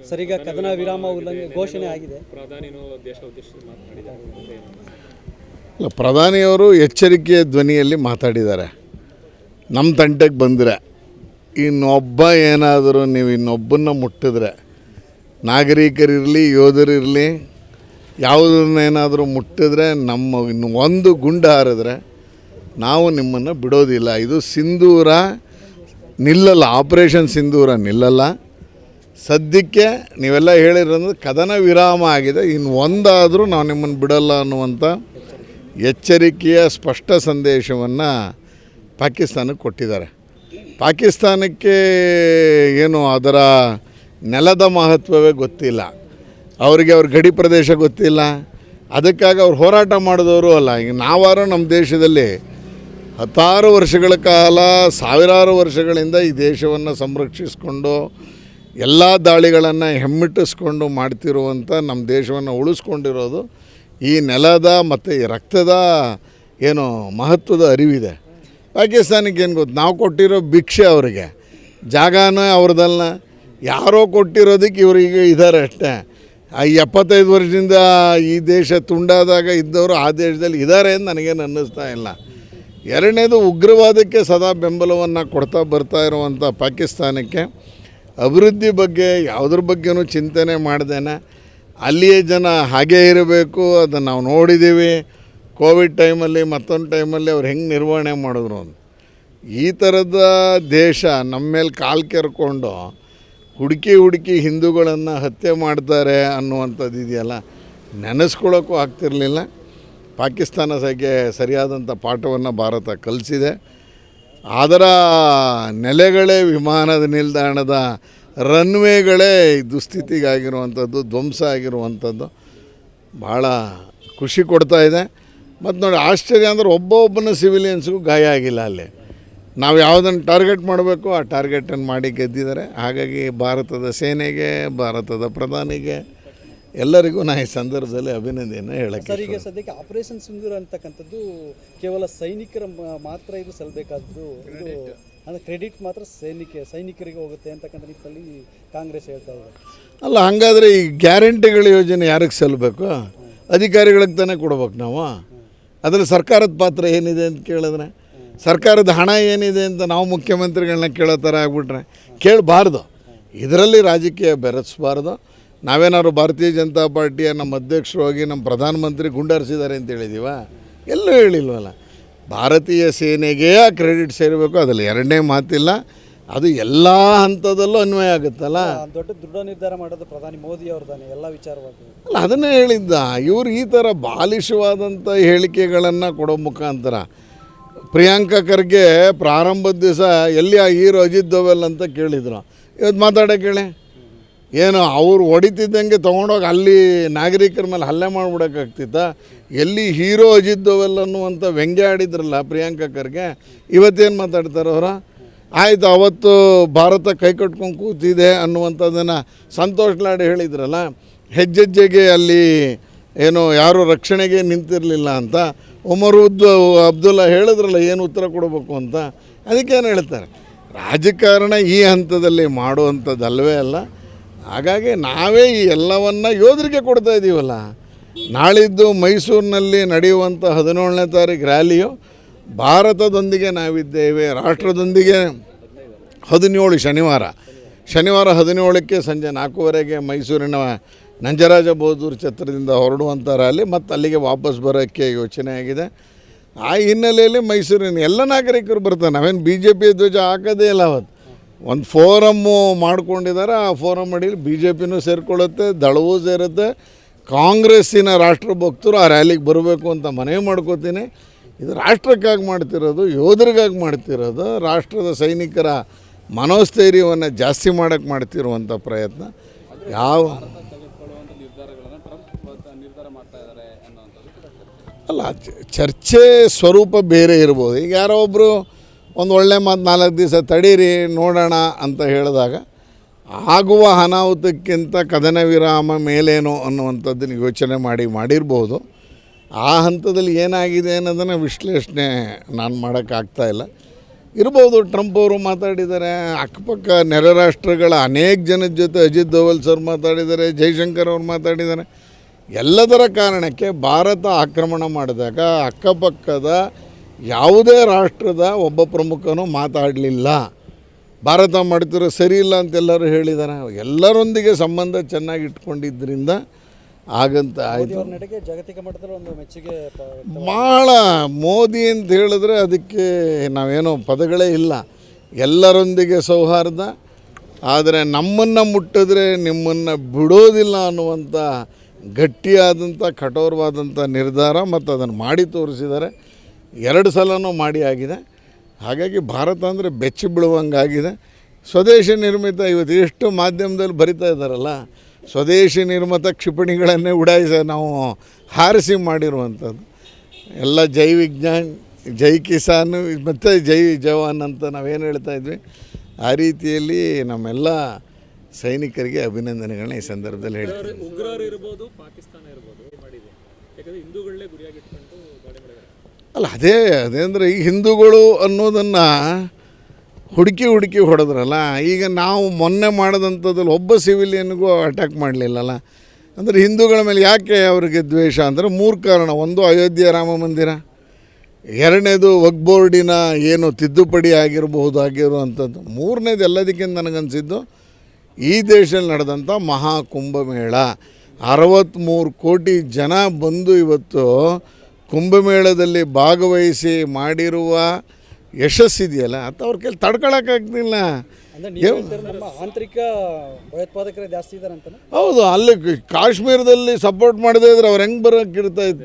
ಸರಿಗ ಕದನ ವಿರಾಮ ಉಲ್ಲಂಘನೆ ಘೋಷಣೆ ಆಗಿದೆ. ಅಲ್ಲ, ಪ್ರಧಾನಿಯವರು ಎಚ್ಚರಿಕೆಯ ಧ್ವನಿಯಲ್ಲಿ ಮಾತಾಡಿದ್ದಾರೆ. ನಮ್ಮ ತಂಟೆಗೆ ಬಂದರೆ ಇನ್ನೊಬ್ಬ ಏನಾದರೂ ನೀವು ಇನ್ನೊಬ್ಬನ್ನ ಮುಟ್ಟಿದ್ರೆ, ನಾಗರಿಕರಿರಲಿ ಯೋಧರಿರಲಿ, ಯಾವುದನ್ನೇನಾದರೂ ಮುಟ್ಟಿದ್ರೆ, ನಮ್ಮ ಇನ್ನು ಒಂದು ಗುಂಡು ಹಾರಿದ್ರೆ ನಾವು ನಿಮ್ಮನ್ನು ಬಿಡೋದಿಲ್ಲ. ಇದು ಸಿಂಧೂರ ನಿಲ್ಲಲ್ಲ, ಆಪರೇಷನ್ ಸಿಂಧೂರ ನಿಲ್ಲಲ್ಲ. ಸದ್ಯಕ್ಕೆ ನೀವೆಲ್ಲ ಹೇಳಿರೋದು ಕದನ ವಿರಾಮ ಆಗಿದೆ, ಇನ್ನು ಒಂದಾದರೂ ನಾವು ನಿಮ್ಮನ್ನು ಬಿಡಲ್ಲ ಅನ್ನುವಂಥ ಎಚ್ಚರಿಕೆಯ ಸ್ಪಷ್ಟ ಸಂದೇಶವನ್ನು ಪಾಕಿಸ್ತಾನಕ್ಕೆ ಕೊಟ್ಟಿದ್ದಾರೆ. ಪಾಕಿಸ್ತಾನಕ್ಕೆ ಏನು ಅದರ ನೆಲದ ಮಹತ್ವವೇ ಗೊತ್ತಿಲ್ಲ, ಅವರಿಗೆ ಅವ್ರ ಗಡಿ ಪ್ರದೇಶ ಗೊತ್ತಿಲ್ಲ. ಅದಕ್ಕಾಗಿ ಅವ್ರು ಹೋರಾಟ ಮಾಡಿದವರು ಅಲ್ಲ. ಈಗ ನಾವಾರು ನಮ್ಮ ದೇಶದಲ್ಲಿ 10 ವರ್ಷಗಳ ಕಾಲ, ಸಾವಿರಾರು ವರ್ಷಗಳಿಂದ ಈ ದೇಶವನ್ನು ಸಂರಕ್ಷಿಸಿಕೊಂಡು ಎಲ್ಲ ದಾಳಿಗಳನ್ನು ಹೆಮ್ಮೆಟ್ಟಿಸ್ಕೊಂಡು ಮಾಡ್ತಿರುವಂಥ ನಮ್ಮ ದೇಶವನ್ನು ಉಳಿಸ್ಕೊಂಡಿರೋದು ಈ ನೆಲದ ಮತ್ತು ಈ ರಕ್ತದ ಏನು ಮಹತ್ವದ ಅರಿವಿದೆ. ಪಾಕಿಸ್ತಾನಕ್ಕೆ ಏನು ಗೊತ್ತು, ನಾವು ಕೊಟ್ಟಿರೋ ಭಿಕ್ಷೆ ಅವರಿಗೆ, ಜಾಗನೇ ಅವ್ರದಲ್ಲ, ಯಾರೋ ಕೊಟ್ಟಿರೋದಕ್ಕೆ ಇವರಿಗೆ ಇದ್ದಾರೆ ಅಷ್ಟೇ. 75 ವರ್ಷದಿಂದ ಈ ದೇಶ ತುಂಡಾದಾಗ ಇದ್ದವರು ಆ ದೇಶದಲ್ಲಿ ಇದ್ದಾರೆ ಅಂತ ನನಗೇನು ಅನ್ನಿಸ್ತಾ ಇಲ್ಲ. ಎರಡನೇದು, ಉಗ್ರವಾದಕ್ಕೆ ಸದಾ ಬೆಂಬಲವನ್ನು ಕೊಡ್ತಾ ಬರ್ತಾ ಇರುವಂಥ ಪಾಕಿಸ್ತಾನಕ್ಕೆ ಅಭಿವೃದ್ಧಿ ಬಗ್ಗೆ ಯಾವುದ್ರ ಬಗ್ಗೆನೂ ಚಿಂತನೆ ಮಾಡ್ದೇನೆ ಅಲ್ಲಿಯೇ ಜನ ಹಾಗೇ ಇರಬೇಕು, ಅದನ್ನು ನಾವು ನೋಡಿದ್ದೀವಿ. ಕೋವಿಡ್ ಟೈಮಲ್ಲಿ ಮತ್ತೊಂದು ಟೈಮಲ್ಲಿ ಅವ್ರು ಹೆಂಗೆ ನಿರ್ವಹಣೆ ಮಾಡಿದ್ರು ಅಂತ. ಈ ಥರದ ದೇಶ ನಮ್ಮ ಮೇಲೆ ಕಾಲು ಕೆರ್ಕೊಂಡು ಹುಡುಕಿ ಹಿಂದೂಗಳನ್ನು ಹತ್ಯೆ ಮಾಡ್ತಾರೆ ಅನ್ನುವಂಥದ್ದು ಇದೆಯಲ್ಲ, ನೆನೆಸ್ಕೊಳ್ಳೋಕ್ಕೂ ಆಗ್ತಿರಲಿಲ್ಲ. ಪಾಕಿಸ್ತಾನ ಸರಿಯಾದಂಥ ಪಾಠವನ್ನು ಭಾರತ ಕಲಿಸಿದೆ. ಅದರ ನೆಲೆಗಳೇ, ವಿಮಾನದ ನಿಲ್ದಾಣದ ರನ್ವೇಗಳೇ ದುಸ್ಥಿತಿಗಾಗಿರುವಂಥದ್ದು, ಧ್ವಂಸ ಆಗಿರುವಂಥದ್ದು ಭಾಳ ಖುಷಿ ಕೊಡ್ತಾಯಿದೆ. ಮತ್ತು ನೋಡಿ, ಆಶ್ಚರ್ಯ ಅಂದರೆ ಒಬ್ಬೊಬ್ಬನ ಸಿವಿಲಿಯನ್ಸ್ಗೂ ಗಾಯ ಆಗಿಲ್ಲ. ಅಲ್ಲಿ ನಾವು ಯಾವುದನ್ನು ಟಾರ್ಗೆಟ್ ಮಾಡಬೇಕು ಆ ಟಾರ್ಗೆಟನ್ನು ಮಾಡಿ ಗೆದ್ದಿದ್ದಾರೆ. ಹಾಗಾಗಿ ಭಾರತದ ಸೇನೆಗೆ, ಭಾರತದ ಪ್ರಧಾನಿಗೆ, ಎಲ್ಲರಿಗೂ ನಾನು ಈ ಸಂದರ್ಭದಲ್ಲಿ ಅಭಿನಂದನೆ ಹೇಳಕ್ಕೆ. ಸರ್, ಈಗ ಸದ್ಯಕ್ಕೆ ಆಪರೇಷನ್ ಸಿಂಧೂರ ಅಂತಕ್ಕಂಥದ್ದು ಕೇವಲ ಸೈನಿಕರ ಮಾತ್ರ ಇದು ಸಲ್ಲಬೇಕಾದ್ದು, ಇದು ಅಂದರೆ ಕ್ರೆಡಿಟ್ ಮಾತ್ರ ಸೈನಿಕರಿಗೆ ಹೋಗುತ್ತೆ ಅಂತಕ್ಕಂಥ ನಿಟ್ಟಿನಲ್ಲಿ ಕಾಂಗ್ರೆಸ್ ಹೇಳ್ತಾ ಇದೆ. ಅಲ್ಲ, ಹಾಗಾದರೆ ಈ ಗ್ಯಾರಂಟಿಗಳ ಯೋಜನೆ ಯಾರಿಗೆ ಸಲ್ಲಬೇಕು? ಅಧಿಕಾರಿಗಳಿಗೆ ತಾನೇ ಕೊಡ್ಬೇಕು ನಾವು. ಅದರಲ್ಲಿ ಸರ್ಕಾರದ ಪಾತ್ರ ಏನಿದೆ ಅಂತ ಕೇಳಿದ್ರೆ, ಸರ್ಕಾರದ ಹಣ ಏನಿದೆ ಅಂತ ನಾವು ಮುಖ್ಯಮಂತ್ರಿಗಳನ್ನ ಕೇಳೋ ಥರ ಆಗ್ಬಿಟ್ರೆ ಕೇಳಬಾರ್ದು. ಇದರಲ್ಲಿ ರಾಜಕೀಯ ಬೆರೆಸಬಾರ್ದು. ನಾವೇನಾದ್ರು ಭಾರತೀಯ ಜನತಾ ಪಾರ್ಟಿಯ ನಮ್ಮ ಅಧ್ಯಕ್ಷರು ಹೋಗಿ ನಮ್ಮ ಪ್ರಧಾನಮಂತ್ರಿ ಗುಂಡರಿಸಿದ್ದಾರೆ ಅಂತ ಹೇಳಿದ್ದೀವ? ಎಲ್ಲೂ ಹೇಳಿಲ್ವಲ್ಲ. ಭಾರತೀಯ ಸೇನೆಗೆ ಆ ಕ್ರೆಡಿಟ್ ಸೇರಬೇಕು, ಅದರಲ್ಲಿ ಎರಡನೇ ಮಾತಿಲ್ಲ. ಅದು ಎಲ್ಲ ಹಂತದಲ್ಲೂ ಅನ್ವಯ ಆಗುತ್ತಲ್ಲ. ದೊಡ್ಡ ದೃಢ ನಿರ್ಧಾರ ಮಾಡೋದು ಪ್ರಧಾನಿ ಮೋದಿ ಅವ್ರದ್ದಾನೆ ಎಲ್ಲ ವಿಚಾರವಾಗಿ. ಅಲ್ಲ, ಅದನ್ನೇ ಹೇಳಿದ್ದ. ಇವರು ಈ ಥರ ಬಾಲಿಶವಾದಂಥ ಹೇಳಿಕೆಗಳನ್ನು ಕೊಡೋ ಮುಖಾಂತರ ಪ್ರಿಯಾಂಕಾ ಖರ್ಗೆ ಪ್ರಾರಂಭದ ದಿವಸ ಎಲ್ಲಿ ಆ ಹೀರೋ ಅಜಿತ್ ದೋವಲ್ ಅಂತ ಕೇಳಿದ್ರು. ಇವತ್ತು ಮಾತಾಡೋಕೆ ಹೇಳಿ, ಏನು ಅವ್ರು ಹೊಡಿತಿದ್ದಂಗೆ ತೊಗೊಂಡೋಗಿ ಅಲ್ಲಿ ನಾಗರಿಕರ ಮೇಲೆ ಹಲ್ಲೆ ಮಾಡಿಬಿಡೋಕ್ಕಾಗ್ತಿತ್ತ? ಎಲ್ಲಿ ಹೀರೋ ಅಜಿತ್ ದೋವಲ್ ಅನ್ನುವಂಥ ವ್ಯಂಗ್ಯ ಆಡಿದ್ರಲ್ಲ ಪ್ರಿಯಾಂಕಾ ಖರ್ಗೆ, ಇವತ್ತೇನು ಮಾತಾಡ್ತಾರೆ ಅವರು? ಆಯಿತು, ಅವತ್ತು ಭಾರತ ಕೈ ಕಟ್ಕೊಂಡು ಕೂತಿದೆ ಅನ್ನುವಂಥದ್ದನ್ನು ಸಂತೋಷ್ ಲಾಡ್ ಹೇಳಿದ್ರಲ್ಲ, ಹೆಜ್ಜೆಜ್ಜೆಗೆ ಅಲ್ಲಿ ಏನು ಯಾರು ರಕ್ಷಣೆಗೆ ನಿಂತಿರಲಿಲ್ಲ ಅಂತ ಉಮರ್ ಅಬ್ದುಲ್ಲಾ ಹೇಳಿದ್ರಲ್ಲ ಏನು ಉತ್ತರ ಕೊಡಬೇಕು ಅಂತ. ಅದಕ್ಕೇನು ಹೇಳ್ತಾರೆ, ರಾಜಕಾರಣ ಈ ಹಂತದಲ್ಲಿ ಮಾಡುವಂಥದ್ದಲ್ವೇ ಅಲ್ಲ. ಹಾಗಾಗಿ ನಾವೇ ಈ ಎಲ್ಲವನ್ನು ಯೋಧರಿಗೆ ಕೊಡ್ತಾ ಇದ್ದೀವಲ್ಲ. ನಾಳಿದ್ದು ಮೈಸೂರಿನಲ್ಲಿ ನಡೆಯುವಂಥ 17ನೇ ತಾರೀಕು ರ್ಯಾಲಿಯು ಭಾರತದೊಂದಿಗೆ ನಾವಿದ್ದೇವೆ, ರಾಷ್ಟ್ರದೊಂದಿಗೆ. 17 ಶನಿವಾರ 17ಕ್ಕೆ ಸಂಜೆ 4:15ಕ್ಕೆ ಮೈಸೂರಿನ ನಂಜರಾಜ ಬಹದ್ದೂರ್ ಛತ್ರದಿಂದ ಹೊರಡುವಂಥ ರ್ಯಾಲಿ, ಮತ್ತು ಅಲ್ಲಿಗೆ ವಾಪಸ್ ಬರೋಕ್ಕೆ ಯೋಚನೆ ಆಗಿದೆ. ಆ ಹಿನ್ನೆಲೆಯಲ್ಲಿ ಮೈಸೂರಿನ ಎಲ್ಲ ನಾಗರಿಕರು ಬರ್ತಾರೆ. ನಾವೇನು BJP ಧ್ವಜ ಹಾಕೋದೇ ಇಲ್ಲ. ಅವತ್ತು ಒಂದು ಫೋರಮ್ಮು ಮಾಡ್ಕೊಂಡಿದ್ದಾರೆ. ಆ ಫೋರಮ್ ಅಡಿಯಲ್ಲಿ BJPನೂ ಸೇರಿಕೊಳ್ಳುತ್ತೆ, ದಳವೂ ಸೇರುತ್ತೆ. ಕಾಂಗ್ರೆಸ್ಸಿನ ರಾಷ್ಟ್ರಭಕ್ತರು ಆ ರ್ಯಾಲಿಗೆ ಬರಬೇಕು ಅಂತ ಮನವಿ ಮಾಡ್ಕೋತೀನಿ. ಇದು ರಾಷ್ಟ್ರಕ್ಕಾಗಿ ಮಾಡ್ತಿರೋದು, ಯೋಧರಿಗಾಗಿ ಮಾಡ್ತಿರೋದು, ರಾಷ್ಟ್ರದ ಸೈನಿಕರ ಮನೋಸ್ಥೈರ್ಯವನ್ನು ಜಾಸ್ತಿ ಮಾಡೋಕ್ಕೆ ಮಾಡ್ತಿರುವಂಥ ಪ್ರಯತ್ನ. ಯಾವ ಅಲ್ಲ, ಚರ್ಚೆ ಸ್ವರೂಪ ಬೇರೆ ಇರ್ಬೋದು. ಈಗ ಯಾರೋ ಒಬ್ಬರು ಒಂದು ಒಳ್ಳೆ ಮಾತು 4 ದಿವಸ ತಡೀರಿ ನೋಡೋಣ ಅಂತ ಹೇಳಿದಾಗ ಆಗುವ ಅನಾಹುತಕ್ಕಿಂತ ಕದನ ವಿರಾಮ ಮೇಲೇನೋ ಅನ್ನುವಂಥದ್ದನ್ನು ಯೋಚನೆ ಮಾಡಿರ್ಬೋದು. ಆ ಹಂತದಲ್ಲಿ ಏನಾಗಿದೆ ಅನ್ನೋದನ್ನು ವಿಶ್ಲೇಷಣೆ ನಾನು ಮಾಡೋಕ್ಕಾಗ್ತಾಯಿಲ್ಲ. ಇರ್ಬೋದು. ಟ್ರಂಪ್ ಅವರು ಮಾತಾಡಿದ್ದಾರೆ, ಅಕ್ಕಪಕ್ಕ ನೆರೆ ರಾಷ್ಟ್ರಗಳ ಅನೇಕ ಜನದ ಜೊತೆ ಅಜಿತ್ ದೋವಲ್ ಸರ್ ಮಾತಾಡಿದ್ದಾರೆ, ಜೈಶಂಕರ್ ಅವ್ರು ಮಾತಾಡಿದ್ದಾರೆ. ಎಲ್ಲದರ ಕಾರಣಕ್ಕೆ ಭಾರತ ಆಕ್ರಮಣ ಮಾಡಿದಾಗ ಅಕ್ಕಪಕ್ಕದ ಯಾವುದೇ ರಾಷ್ಟ್ರದ ಒಬ್ಬ ಪ್ರಮುಖನೂ ಮಾತಾಡಲಿಲ್ಲ. ಭಾರತ ಮಾಡ್ತಿರೋ ಸರಿ ಇಲ್ಲ ಅಂತೆಲ್ಲರೂ ಹೇಳಿದ್ದಾರೆ. ಎಲ್ಲರೊಂದಿಗೆ ಸಂಬಂಧ ಚೆನ್ನಾಗಿ ಇಟ್ಕೊಂಡಿದ್ದರಿಂದ ಆಗಂತ ಆಯಿತು. ಅವ್ರ ನಡೆಗೆ ಜಾಗತಿಕ ಮಟ್ಟದಲ್ಲಿ ಒಂದು ಮೆಚ್ಚುಗೆ ಭಾಳ ಮೋದಿ ಅಂತ ಹೇಳಿದ್ರೆ ಅದಕ್ಕೆ ನಾವೇನೋ ಪದಗಳೇ ಇಲ್ಲ. ಎಲ್ಲರೊಂದಿಗೆ ಸೌಹಾರ್ದ, ಆದರೆ ನಮ್ಮನ್ನು ಮುಟ್ಟಿದ್ರೆ ನಿಮ್ಮನ್ನು ಬಿಡೋದಿಲ್ಲ ಅನ್ನುವಂಥ ಗಟ್ಟಿಯಾದಂಥ ಕಠೋರವಾದಂಥ ನಿರ್ಧಾರ ಮತ್ತು ಅದನ್ನು ಮಾಡಿ ತೋರಿಸಿದ್ದಾರೆ. 2 ಸಲನೂ ಮಾಡಿ ಆಗಿದೆ. ಹಾಗಾಗಿ ಭಾರತ ಅಂದರೆ ಬೆಚ್ಚಿ ಬೀಳುವಂಗಾಗಿದೆ. ಸ್ವದೇಶಿ ನಿರ್ಮಿತ ಇವತ್ತು ಎಷ್ಟು ಮಾಧ್ಯಮದಲ್ಲಿ ಬರಿತಾ ಇದ್ದಾರಲ್ಲ, ಸ್ವದೇಶಿ ನಿರ್ಮಿತ ಕ್ಷಿಪಣಿಗಳನ್ನೇ ನಾವು ಹಾರಿಸಿ ಮಾಡಿರುವಂಥದ್ದು. ಎಲ್ಲ ಜೈ ವಿಜ್ಞಾನ್, ಜೈ ಕಿಸಾನ್ ಮತ್ತು ಜೈ ಜವಾನ್ ಅಂತ ನಾವೇನು ಹೇಳ್ತಾ ಇದ್ವಿ, ಆ ರೀತಿಯಲ್ಲಿ ನಮ್ಮೆಲ್ಲ ಸೈನಿಕರಿಗೆ ಅಭಿನಂದನೆಗಳನ್ನ ಈ ಸಂದರ್ಭದಲ್ಲಿ ಹೇಳ್ತೀವಿ. ಉಗ್ರರು ಇರ್ಬೋದು, ಪಾಕಿಸ್ತಾನ ಇರ್ಬೋದು ಮಾಡಿದೆ, ಯಾಕಂದರೆ ಹಿಂದೂಗಳನ್ನೇ ಗುರಿಯಾಗಿಟ್ಕೊಂಡು ದಾಳಿ ಮಾಡಿದ್ದಾರೆ. ಅಲ್ಲ ಅದೇ ಅಂದರೆ ಈ ಹಿಂದೂಗಳು ಅನ್ನೋದನ್ನು ಹುಡುಕಿ ಹೊಡೆದ್ರಲ್ಲ. ಈಗ ನಾವು ಮೊನ್ನೆ ಮಾಡಿದಂಥದ್ರಲ್ಲಿ ಒಬ್ಬ ಸಿವಿಲಿಯನ್ಗೂ ಅಟ್ಯಾಕ್ ಮಾಡಲಿಲ್ಲಲ್ಲ. ಅಂದರೆ ಹಿಂದೂಗಳ ಮೇಲೆ ಯಾಕೆ ಅವರಿಗೆ ದ್ವೇಷ ಅಂದರೆ 3 ಕಾರಣ. ಒಂದು, ಅಯೋಧ್ಯೆ ರಾಮ ಮಂದಿರ. 2ನೇದು ವಕ್ಫ್ ಬೋರ್ಡಿನ ಏನು ತಿದ್ದುಪಡಿ ಆಗಿರುವಂಥದ್ದು. 3ನೇದು ಎಲ್ಲದಕ್ಕಿಂತ ನನಗನ್ಸಿದ್ದು ಈ ದೇಶದಲ್ಲಿ ನಡೆದಂಥ ಮಹಾಕುಂಭಮೇಳ. 63 ಕೋಟಿ ಜನ ಬಂದು ಇವತ್ತು ಕುಂಭಮೇಳದಲ್ಲಿ ಭಾಗವಹಿಸಿ ಮಾಡಿರುವ ಯಶಸ್ಸಿದೆಯಲ್ಲ, ಅದು ಅವ್ರ ಕೈಲಿ ತಡ್ಕೊಳಕ್ಕಾಗ್ತಿಲ್ಲ. ನಮ್ಮ ಆಂತರಿಕ ಭಯೋತ್ಪಾದಕರೇ ಜಾಸ್ತಿ ಇದ್ದಾರೆ ಅಂತಾನೆ. ಹೌದು, ಅಲ್ಲಿ ಕಾಶ್ಮೀರದಲ್ಲಿ ಸಪೋರ್ಟ್ ಮಾಡದೇ ಇದ್ರೆ ಅವ್ರು ಹೆಂಗೆ ಬರೋಕ್ಕಿರ್ತಾ ಇತ್ತು.